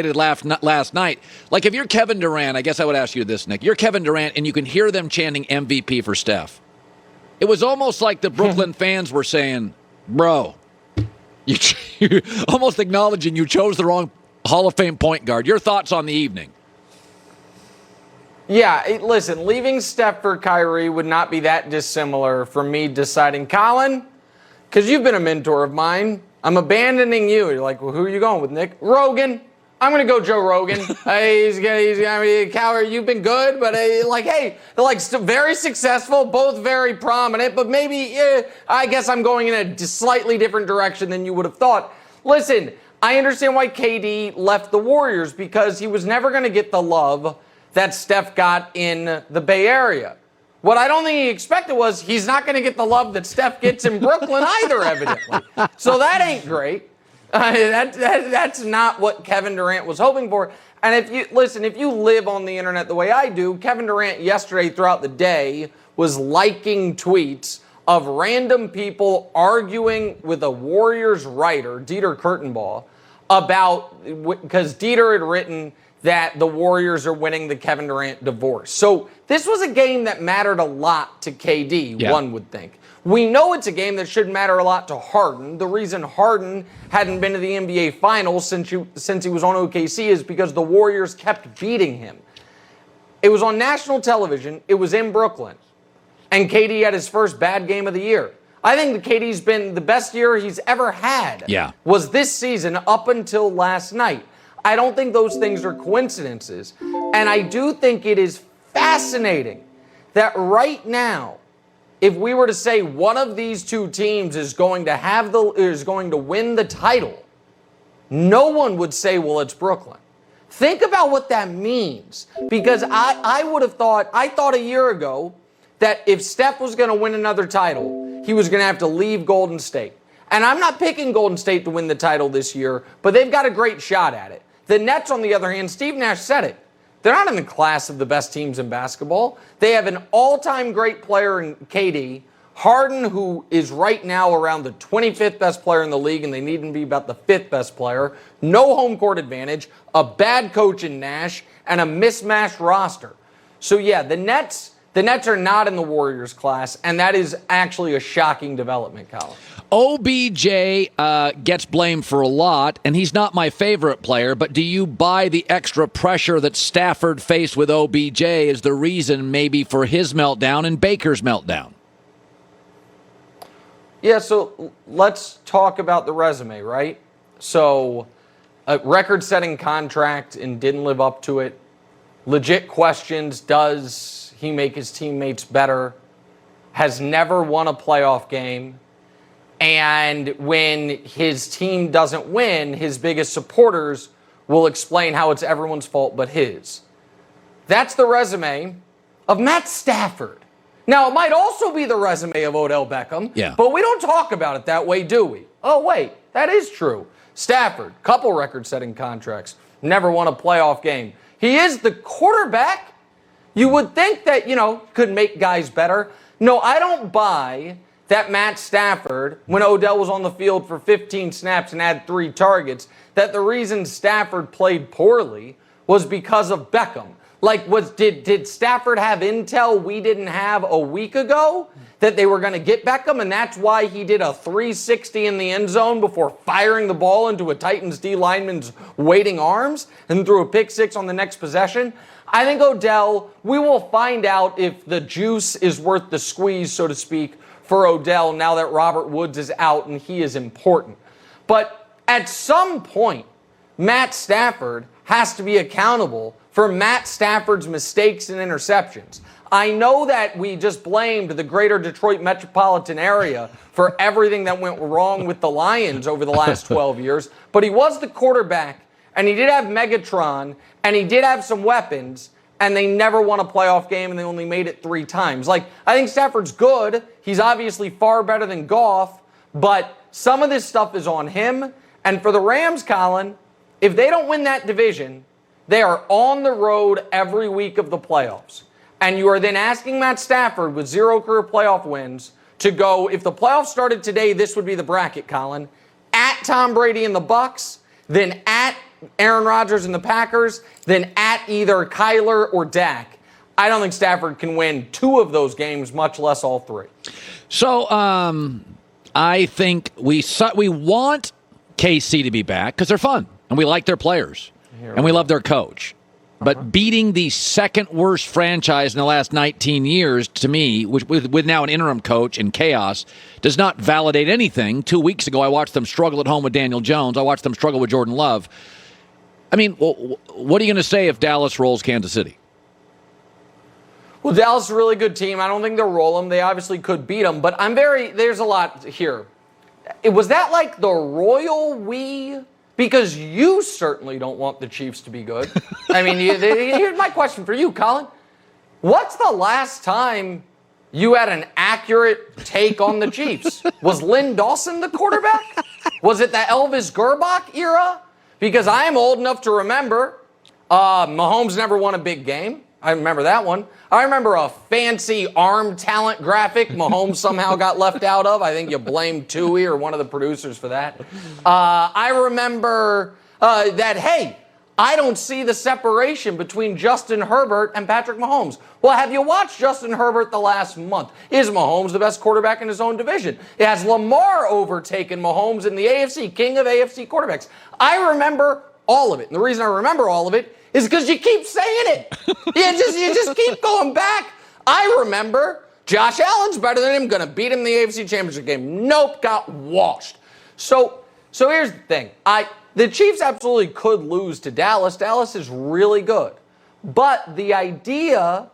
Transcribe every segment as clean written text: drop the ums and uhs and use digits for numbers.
last night. Like, if you're Kevin Durant, I guess I would ask you this, Nick. You're Kevin Durant, and you can hear them chanting MVP for Steph. It was almost like the Brooklyn fans were saying, bro, you almost acknowledging you chose the wrong Hall of Fame point guard. Your thoughts on the evening? Yeah, listen, leaving Steph for Kyrie would not be that dissimilar from me deciding, Colin, because you've been a mentor of mine, I'm abandoning you. You're like, well, who are you going with, Nick? Rogan. I'm going to go Joe Rogan. He's gonna be a coward. You've been good, but hey, very successful, both very prominent, but maybe, I guess I'm going in a slightly different direction than you would have thought. Listen, I understand why KD left the Warriors, because he was never going to get the love that Steph got in the Bay Area. What I don't think he expected was he's not going to get the love that Steph gets in Brooklyn either, evidently. So that ain't great. That's not what Kevin Durant was hoping for. And if you live on the internet the way I do, Kevin Durant yesterday throughout the day was liking tweets of random people arguing with a Warriors writer, Dieter Kurtenbach, because Dieter had written that the Warriors are winning the Kevin Durant divorce. So this was a game that mattered a lot to KD, one would think. We know it's a game that should matter a lot to Harden. The reason Harden hadn't been to the NBA Finals since he was on OKC is because the Warriors kept beating him. It was on national television. It was in Brooklyn. And KD had his first bad game of the year. I think that KD's been the best year he's ever had. Was this season up until last night. I don't think those things are coincidences. And I do think it is fascinating that right now, if we were to say one of these two teams is going to win the title, no one would say, well, it's Brooklyn. Think about what that means. Because I thought a year ago that if Steph was going to win another title, he was going to have to leave Golden State. And I'm not picking Golden State to win the title this year, but they've got a great shot at it. The Nets, on the other hand, Steve Nash said it. They're not in the class of the best teams in basketball. They have an all-time great player in KD, Harden, who is right now around the 25th best player in the league, and they need him to be about the 5th best player. No home court advantage, a bad coach in Nash, and a mismatched roster. So, yeah, the Nets are not in the Warriors class, and that is actually a shocking development, Colin. OBJ gets blamed for a lot, and he's not my favorite player, but do you buy the extra pressure that Stafford faced with OBJ as the reason maybe for his meltdown and Baker's meltdown? Yeah, so let's talk about the resume, right? So, a record-setting contract and didn't live up to it. Legit questions, does he make his teammates better? Has never won a playoff game. And when his team doesn't win, his biggest supporters will explain how it's everyone's fault but his. That's the resume of Matt Stafford. Now, it might also be the resume of Odell Beckham, but we don't talk about it that way, do we? Oh, wait, that is true. Stafford, couple record-setting contracts, never won a playoff game. He is the quarterback. You would think that, could make guys better. No, I don't buy that Matt Stafford, when Odell was on the field for 15 snaps and had 3 targets, that the reason Stafford played poorly was because of Beckham. Did Stafford have intel we didn't have a week ago that they were going to get Beckham, and that's why he did a 360 in the end zone before firing the ball into a Titans D lineman's waiting arms and threw a pick six on the next possession? I think Odell, we will find out if the juice is worth the squeeze, so to speak, for Odell now that Robert Woods is out and he is important. But at some point, Matt Stafford has to be accountable for Matt Stafford's mistakes and interceptions. I know that we just blamed the greater Detroit metropolitan area for everything that went wrong with the Lions over the last 12 years, but he was the quarterback, and he did have Megatron, and he did have some weapons, and they never won a playoff game, and they only made it 3 times. I think Stafford's good. He's obviously far better than Goff, but some of this stuff is on him. And for the Rams, Colin, if they don't win that division, they are on the road every week of the playoffs. And you are then asking Matt Stafford with 0 career playoff wins to go, if the playoffs started today, this would be the bracket, Colin, at Tom Brady and the Bucks, then at Aaron Rodgers and the Packers than at either Kyler or Dak. I don't think Stafford can win 2 of those games, much less all 3. So I think we want KC to be back because they're fun and we like their players and we love their coach. But beating the second worst franchise in the last 19 years, to me, with now an interim coach and chaos, does not validate anything. 2 weeks ago, I watched them struggle at home with Daniel Jones. I watched them struggle with Jordan Love. I mean, what are you going to say if Dallas rolls Kansas City? Well, Dallas is a really good team. I don't think they'll roll them. They obviously could beat them, but there's a lot here. Was that like the royal we? Because you certainly don't want the Chiefs to be good. I mean, here's my question for you, Colin. What's the last time you had an accurate take on the Chiefs? Was Lynn Dawson the quarterback? Was it the Elvis Gerbach era? Because I am old enough to remember Mahomes never won a big game. I remember that one. I remember a fancy arm talent graphic Mahomes somehow got left out of. I think you blamed Tui or one of the producers for that. I remember that, hey, I don't see the separation between Justin Herbert and Patrick Mahomes. Well, have you watched Justin Herbert the last month? Is Mahomes the best quarterback in his own division? Has Lamar overtaken Mahomes in the AFC, king of AFC quarterbacks? I remember all of it. And the reason I remember all of it is because you keep saying it. You just keep going back. I remember Josh Allen's better than him, going to beat him in the AFC Championship game. Nope, got washed. So here's the thing. The Chiefs absolutely could lose to Dallas. Dallas is really good. But the idea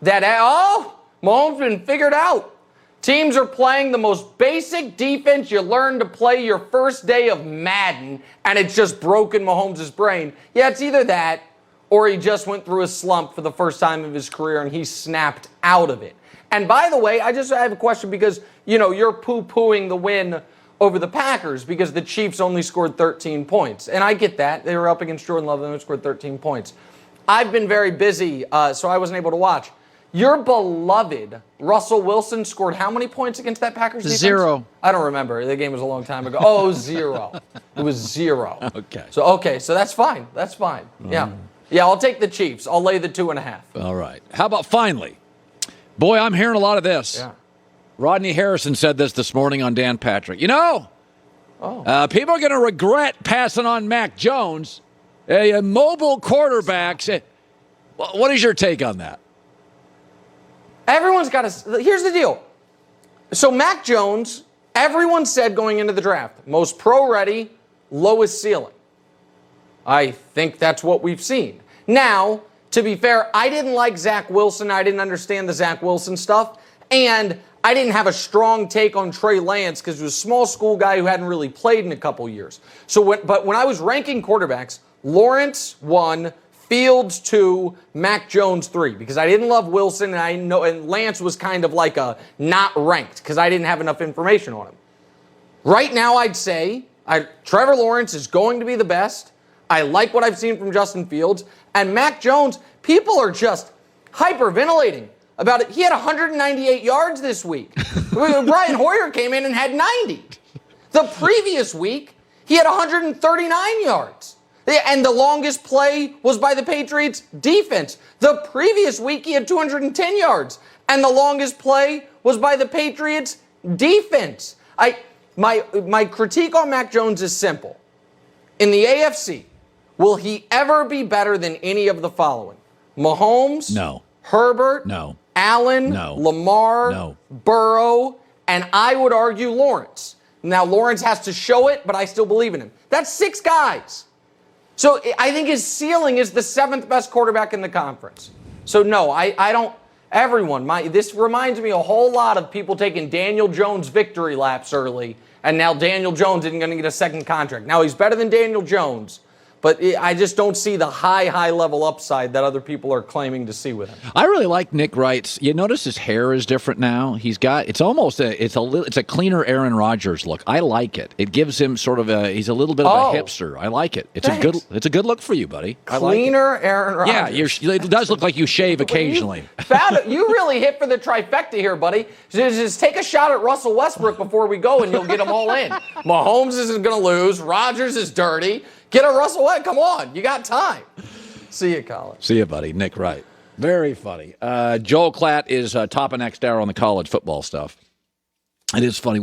that, Mahomes been figured out. Teams are playing the most basic defense you learn to play your first day of Madden, and it's just broken Mahomes' brain. Yeah, it's either that, or he just went through a slump for the first time of his career, and he snapped out of it. And by the way, I have a question because, you're poo-pooing the win over the Packers because the Chiefs only scored 13 points. And I get that. They were up against Jordan Love, and they scored 13 points. I've been very busy, so I wasn't able to watch. Your beloved Russell Wilson scored how many points against that Packers defense? 0. I don't remember. The game was a long time ago. Oh, 0. It was 0. Okay. So that's fine. That's fine. Yeah. Yeah, I'll take the Chiefs. I'll lay the 2.5. All right. How about finally? Boy, I'm hearing a lot of this. Yeah. Rodney Harrison said this morning on Dan Patrick. People are going to regret passing on Mac Jones, a mobile quarterback. What is your take on that? Everyone's got to. Here's the deal. So Mac Jones, everyone said going into the draft, most pro-ready, lowest ceiling. I think that's what we've seen. Now, to be fair, I didn't like Zach Wilson. I didn't understand the Zach Wilson stuff. And I didn't have a strong take on Trey Lance because he was a small school guy who hadn't really played in a couple years. But when I was ranking quarterbacks, Lawrence 1, Fields 2, Mac Jones 3, because I didn't love Wilson and Lance was kind of like a not ranked because I didn't have enough information on him. Right now, I'd say Trevor Lawrence is going to be the best. I like what I've seen from Justin Fields. And Mac Jones, people are just hyperventilating about it. He had 198 yards this week. Brian Hoyer came in and had 90. The previous week, he had 139 yards. And the longest play was by the Patriots defense. The previous week, he had 210 yards. And the longest play was by the Patriots defense. My critique on Mac Jones is simple. In the AFC, will he ever be better than any of the following? Mahomes? No. Herbert? No. Allen? No. Lamar? No. Burrow? And I would argue Lawrence. Now, Lawrence has to show it, but I still believe in him. That's 6 guys. So I think his ceiling is the 7th best quarterback in the conference. So no, I don't. Everyone, this reminds me a whole lot of people taking Daniel Jones victory laps early, and now Daniel Jones isn't going to get a second contract. Now he's better than Daniel Jones, but I just don't see the high level upside that other people are claiming to see with him. I really like Nick Wright's. You notice his hair is different now. It's a cleaner Aaron Rodgers look. I like it. It gives him sort of he's a little bit of a hipster. I like it. It's a good look for you, buddy. Cleaner Aaron Rodgers. Yeah, it does look like you shave occasionally. You really hit for the trifecta here, buddy. Just take a shot at Russell Westbrook before we go, and you'll get them all in. Mahomes isn't going to lose. Rodgers is dirty. Get a Russell Westbrook. Come on. You got time. See you, Colin. See you, buddy. Nick Wright. Very funny. Joel Klatt is top of next hour on the college football stuff. It is funny.